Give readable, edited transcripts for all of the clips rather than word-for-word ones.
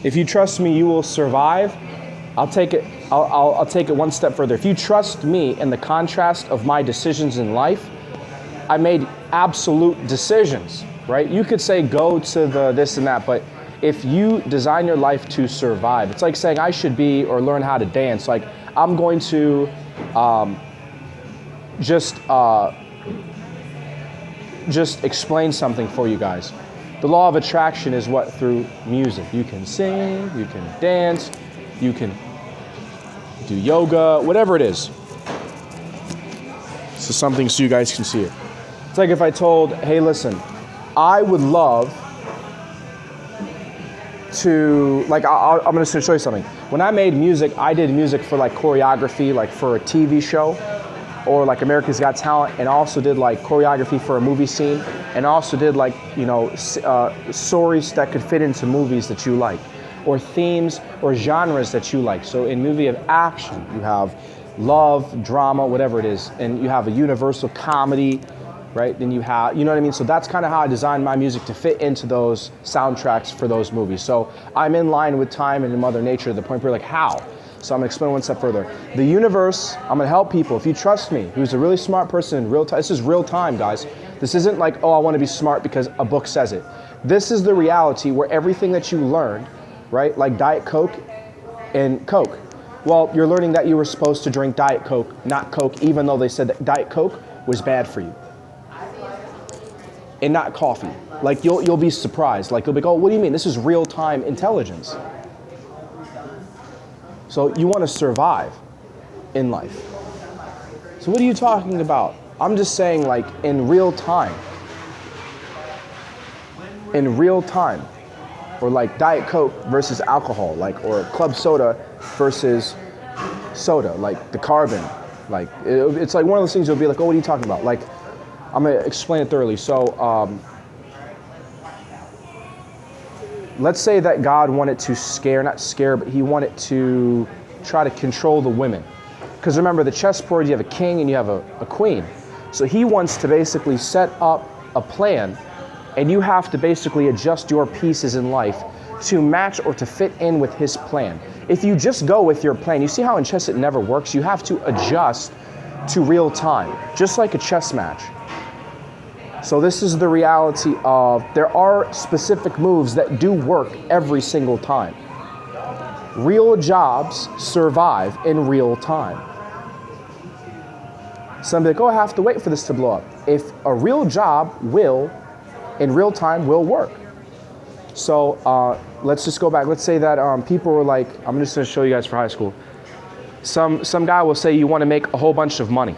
If you trust me, you will survive. I'll take it. I'll take it one step further. If you trust me in the contrast of my decisions in life, I made absolute decisions, right? You could say go to the this and that, but if you design your life to survive, it's like saying I should be or learn how to dance. Like I'm going to just explain something for you guys. The law of attraction is what? Through music. You can sing, you can dance, you can do yoga, whatever it is. So something so you guys can see it. It's like if I told, hey, listen, I would love to, like, I'm gonna show you something. When I made music, I did music for like choreography, like for a TV show, or like America's Got Talent, and also did like choreography for a movie scene, and also did like, you know, stories that could fit into movies that you like, or themes or genres that you like. So in movie of action, you have love, drama, whatever it is, and you have a universal comedy, right? Then you have, you know what I mean? So that's kind of how I designed my music to fit into those soundtracks for those movies. So I'm in line with time and Mother Nature to the point where you're like, how? So I'm gonna explain one step further. The universe, I'm gonna help people. If you trust me, who's a really smart person in real time, this is real time, guys. This isn't like, oh, I wanna be smart because a book says it. This is the reality where everything that you learned, right? Like Diet Coke and Coke. Well, you're learning that you were supposed to drink Diet Coke, not Coke, even though they said that Diet Coke was bad for you. And not coffee. Like you'll be surprised. Like you'll be like, oh, what do you mean? This is real-time intelligence. So you want to survive in life. So what are you talking about? I'm just saying, like, in real time. In real time. Or like Diet Coke versus alcohol, like, or club soda versus soda, like the carbon. Like it's like one of those things you'll be like, oh, what are you talking about? Like, I'm gonna explain it thoroughly. So let's say that God wanted to not scare, but he wanted to try to control the women. Because remember, the chessboard, you have a king and you have a queen. So he wants to basically set up a plan, and you have to basically adjust your pieces in life to match or to fit in with his plan. If you just go with your plan, you see how in chess it never works? You have to adjust to real time, just like a chess match. So this is the reality of, there are specific moves that do work every single time. Real jobs survive in real time. Some be like, oh, I have to wait for this to blow up. If a real job will, in real time, will work. So let's just go back. Let's say that people were like, I'm just gonna show you guys for high school. Some guy will say you wanna make a whole bunch of money.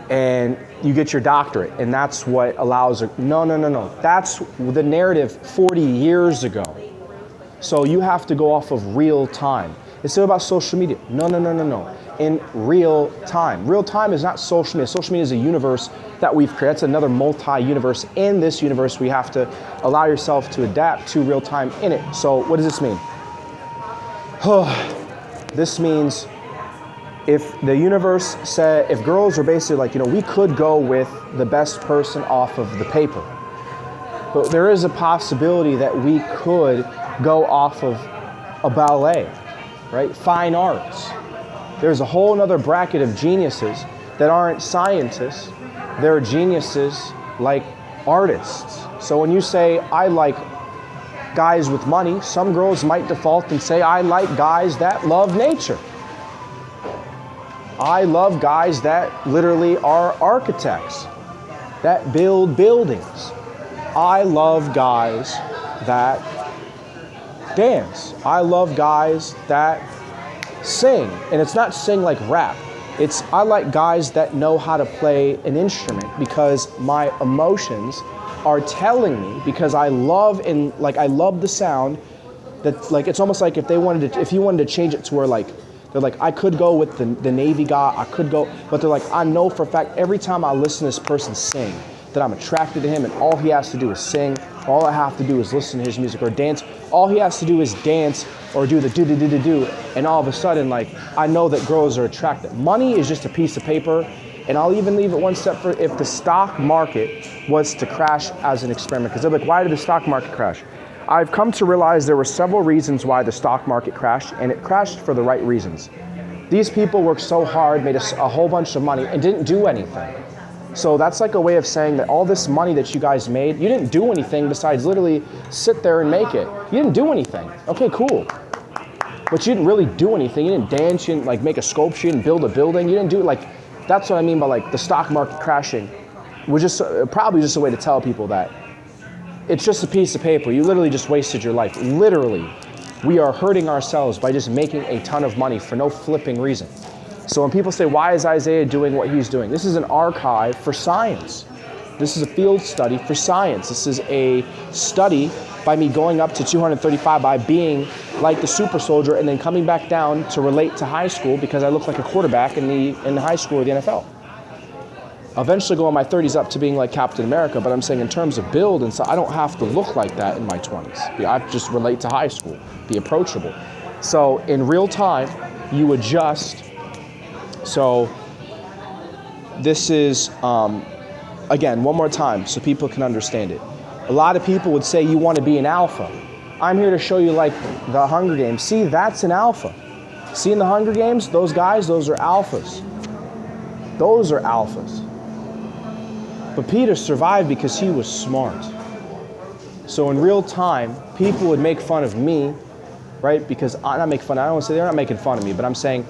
And you get your doctorate, and that's what allows, no. That's the narrative 40 years ago. So you have to go off of real time. It's still about social media. No. In real time. Real time is not social media. Social media is a universe that we've created. It's another multi-universe. In this universe, we have to allow yourself to adapt to real time in it. So what does this mean? This means, if the universe said, if girls are basically like, we could go with the best person off of the paper, but there is a possibility that we could go off of a ballet, right? Fine arts. There's a whole nother bracket of geniuses that aren't scientists. They're geniuses like artists. So when you say, I like guys with money, some girls might default and say, I like guys that love nature. I love guys that literally are architects, that build buildings. I love guys that dance. I love guys that sing. And it's not sing like rap. I like guys that know how to play an instrument, because my emotions are telling me, because I love the sound that, like, it's almost like if you wanted to change it to where, like, they're like, I could go with the Navy guy, I could go, but they're like, I know for a fact, every time I listen to this person sing, that I'm attracted to him, and all he has to do is sing, all I have to do is listen to his music, or dance, all he has to do is dance, or do the do, and all of a sudden, like, I know that girls are attracted. Money is just a piece of paper And I'll even leave it one step further. If the stock market was to crash as an experiment, because they're like, why did the stock market crash? I've come to realize there were several reasons why the stock market crashed, and it crashed for the right reasons. These people worked so hard, made a whole bunch of money, and didn't do anything. So that's like a way of saying that all this money that you guys made, you didn't do anything besides literally sit there and make it. You didn't do anything. Okay, cool. But you didn't really do anything. You didn't dance, you didn't like make a sculpture, you didn't build a building, you didn't do like, that's what I mean by like the stock market crashing. Was just probably just a way to tell people that it's just a piece of paper. You literally just wasted your life. Literally, we are hurting ourselves by just making a ton of money for no flipping reason. So when people say, why is Isaiah doing what he's doing? This is an archive for science. This is a field study for science. This is a study by me going up to 235 by being like the super soldier and then coming back down to relate to high school because I look like a quarterback in the high school or the NFL. Eventually go in my 30s up to being like Captain America, but I'm saying in terms of build and so I don't have to look like that in my 20s. I just relate to high school, be approachable. So in real time, you adjust. So this is, again, one more time so people can understand it. A lot of people would say you want to be an alpha. I'm here to show you like the Hunger Games. See, that's an alpha. See in the Hunger Games, those guys, those are alphas. Those are alphas. But Peter survived because he was smart. So in real time, people would make fun of me, right? Because I don't want to say they're not making fun of me, but I'm saying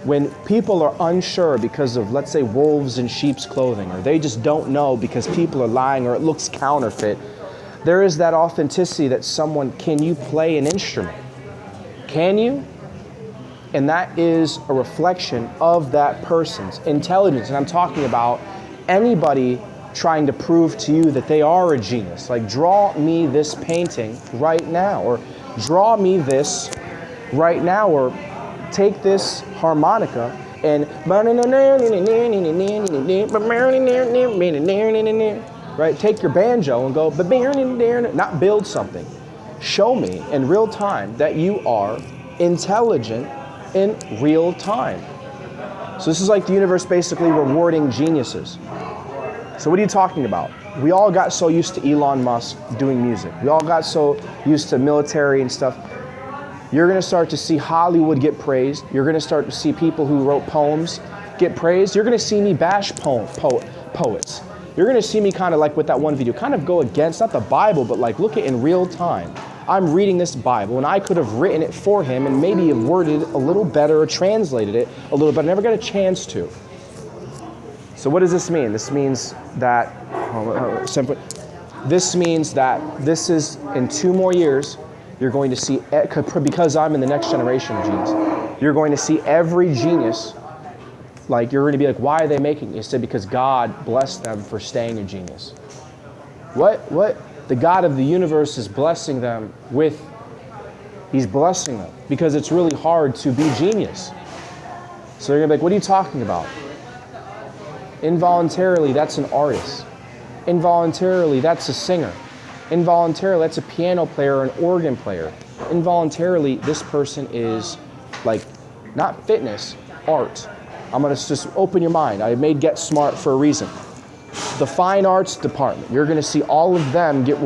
when people are unsure because of, let's say, wolves in sheep's clothing, or they just don't know because people are lying or it looks counterfeit, there is that authenticity that someone, can you play an instrument? Can you? And that is a reflection of that person's intelligence. And I'm talking about anybody trying to prove to you that they are a genius. Like, draw me this painting right now, or draw me this right now, or take this harmonica and right, take your banjo and go not build something. Show me in real time that you are intelligent in real time. So this is like the universe basically rewarding geniuses. So what are you talking about? We all got so used to Elon Musk doing music. We all got so used to military and stuff. You're going to start to see Hollywood get praised. You're going to start to see people who wrote poems get praised. You're going to see me bash poets. You're going to see me kind of like with that one video, kind of go against, not the Bible, but like look at in real time. I'm reading this Bible and I could have written it for him and maybe have worded it a little better or translated it a little better. I never got a chance to. So what does this mean? This means that, this means that this is in 2 more years, you're going to see, because I'm in the next generation of genius, you're going to see every genius, like you're going to be like, why are they making it? He said, because God blessed them for staying a genius. What? The God of the universe is blessing them with, he's blessing them because it's really hard to be genius. So they're going to be like, what are you talking about? Involuntarily, that's an artist. Involuntarily, that's a singer. Involuntarily, that's a piano player or an organ player. Involuntarily, this person is like, not fitness, art. I'm going to just open your mind. I made Get Smart for a reason. The fine arts department, you're going to see all of them get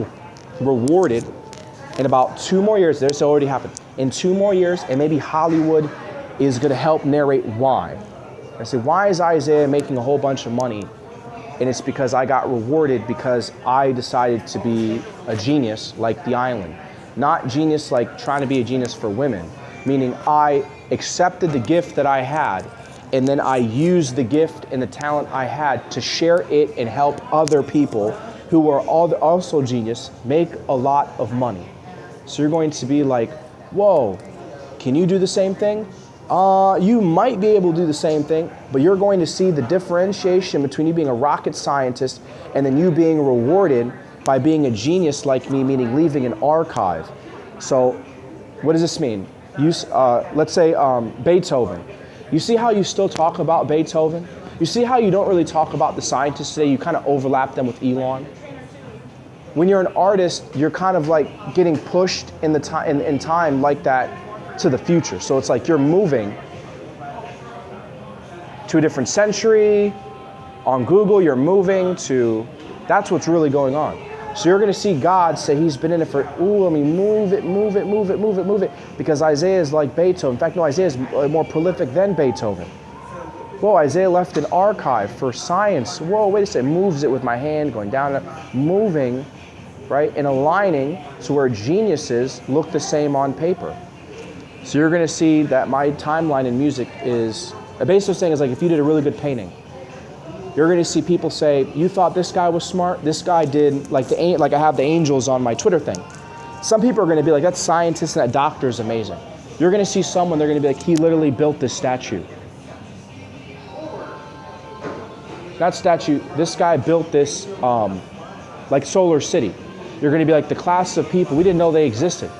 rewarded in about 2 more years. This already happened. In 2 more years, and maybe Hollywood is going to help narrate why. I say, why is Isaiah making a whole bunch of money? And it's because I got rewarded because I decided to be a genius like the island. Not genius like trying to be a genius for women, meaning I accepted the gift that I had and then I used the gift and the talent I had to share it and help other people who are also genius make a lot of money. So you're going to be like, whoa, can you do the same thing? You might be able to do the same thing, but you're going to see the differentiation between you being a rocket scientist and then you being rewarded by being a genius like me, meaning leaving an archive. So what does this mean? Let's say Beethoven. You see how you still talk about Beethoven? You see how you don't really talk about the scientists today? You kind of overlap them with Elon. When you're an artist, you're kind of like getting pushed in time like that to the future. So it's like you're moving to a different century. On Google, you're moving to, that's what's really going on. So you're going to see God say he's been in it for, move it. Because Isaiah is like Beethoven. In fact, no, Isaiah is more prolific than Beethoven. Whoa, Isaiah left an archive for science. Whoa, wait a second, moves it with my hand, going down, moving, right, and aligning to where geniuses look the same on paper. So you're going to see that my timeline in music is, basically saying is like if you did a really good painting, you're going to see people say, you thought this guy was smart? This guy did, like I have the angels on my Twitter thing. Some people are going to be like, that scientist and that doctor is amazing. You're going to see someone, they're going to be like, he literally built this statue. That statue, this guy built this, like Solar City. You're going to be like, the class of people, we didn't know they existed.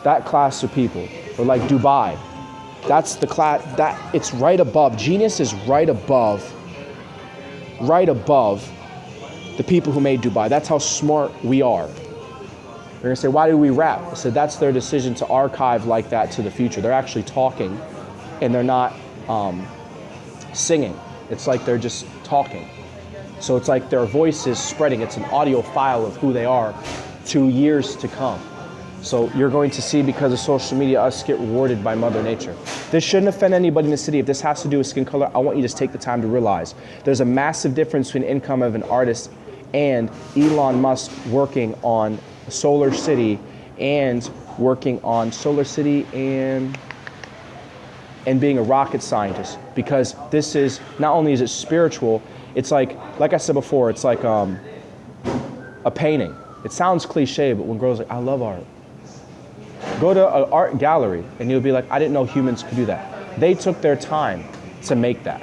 That class of people, or like Dubai. That's the class, that it's right above. Genius is right above the people who made Dubai. That's how smart we are. They're gonna say, why do we rap? I said, that's their decision to archive like that to the future. They're actually talking and they're not singing. It's like they're just talking. So it's like their voice is spreading. It's an audio file of who they are to years to come. So you're going to see, because of social media, us get rewarded by Mother Nature. This shouldn't offend anybody in the city. If this has to do with skin color, I want you to take the time to realize there's a massive difference between income of an artist and Elon Musk working on Solar City and working on Solar City and being a rocket scientist. Because this is, not only is it spiritual, it's like I said before, it's like a painting. It sounds cliche, but when girls are like, I love art. Go to an art gallery and you'll be like, I didn't know humans could do that. They took their time to make that.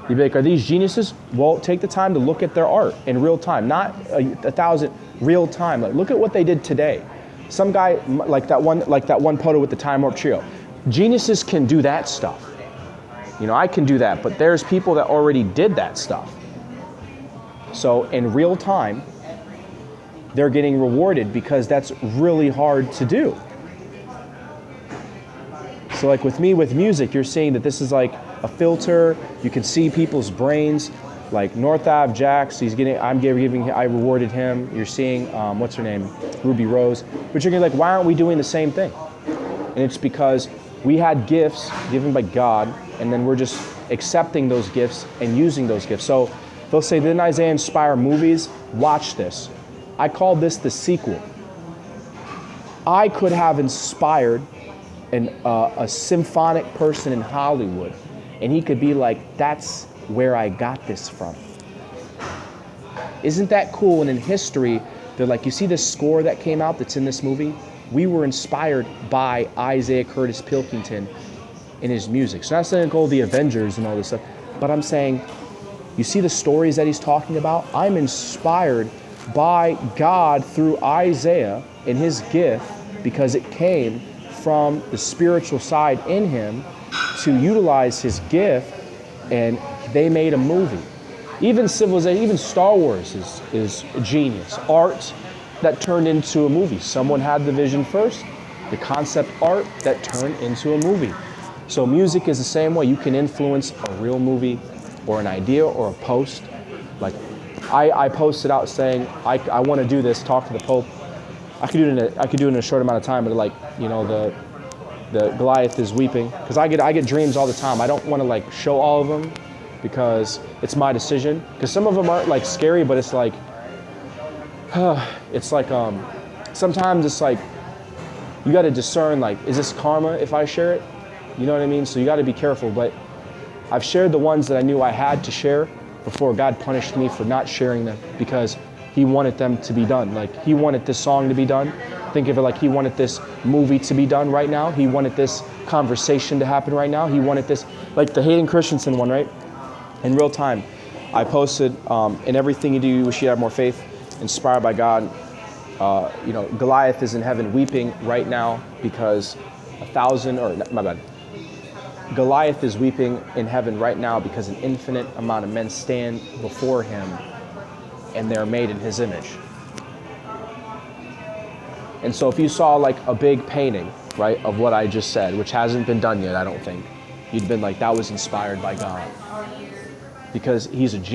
You'd be like, are these geniuses? Well, take the time to look at their art in real time, not a thousand, real time. Like, look at what they did today. Some guy, like that one photo with the Time Warp Trio. Geniuses can do that stuff. You know, I can do that, but there's people that already did that stuff. So in real time, they're getting rewarded because that's really hard to do. So like with me, with music, you're seeing that this is like a filter. You can see people's brains, like North Ave Jax, I rewarded him. You're seeing, what's her name? Ruby Rose. But you're gonna be like, why aren't we doing the same thing? And it's because we had gifts given by God, and then we're just accepting those gifts and using those gifts. So they'll say, didn't Isaiah inspire movies? Watch this. I call this the sequel. I could have inspired a symphonic person in Hollywood, and he could be like, that's where I got this from. Isn't that cool? And in history, they're like, you see this score that came out that's in this movie? We were inspired by Isaiah Curtis Pilkington in his music. So I'm not saying go the Avengers and all this stuff, but I'm saying, you see the stories that he's talking about? I'm inspired by God through Isaiah and his gift, because it came from the spiritual side in him to utilize his gift, and they made a movie. Even civilization, even Star Wars is genius. Art that turned into a movie. Someone had the vision first, the concept art that turned into a movie. So music is the same way. You can influence a real movie or an idea or a post. Like I posted out saying, I want to do this, talk to the Pope. I could do it in a short amount of time, but like, you know, the Goliath is weeping. Because I get dreams all the time. I don't want to like show all of them because it's my decision. Because some of them aren't like scary, but it's like, sometimes it's like, you got to discern, like, is this karma if I share it? You know what I mean? So you got to be careful. But I've shared the ones that I knew I had to share before God punished me for not sharing them, because he wanted them to be done. Like, he wanted this song to be done. Think of it like he wanted this movie to be done right now. He wanted this conversation to happen right now. He wanted this, like the Hayden Christensen one, right? In real time, I posted, in everything you do, you should have more faith, inspired by God. You know, Goliath is in heaven weeping right now because Goliath is weeping in heaven right now because an infinite amount of men stand before him and they're made in his image. And so if you saw like a big painting right, of what I just said, which hasn't been done yet, I don't think, you'd been like, that was inspired by God. Because he's a genius.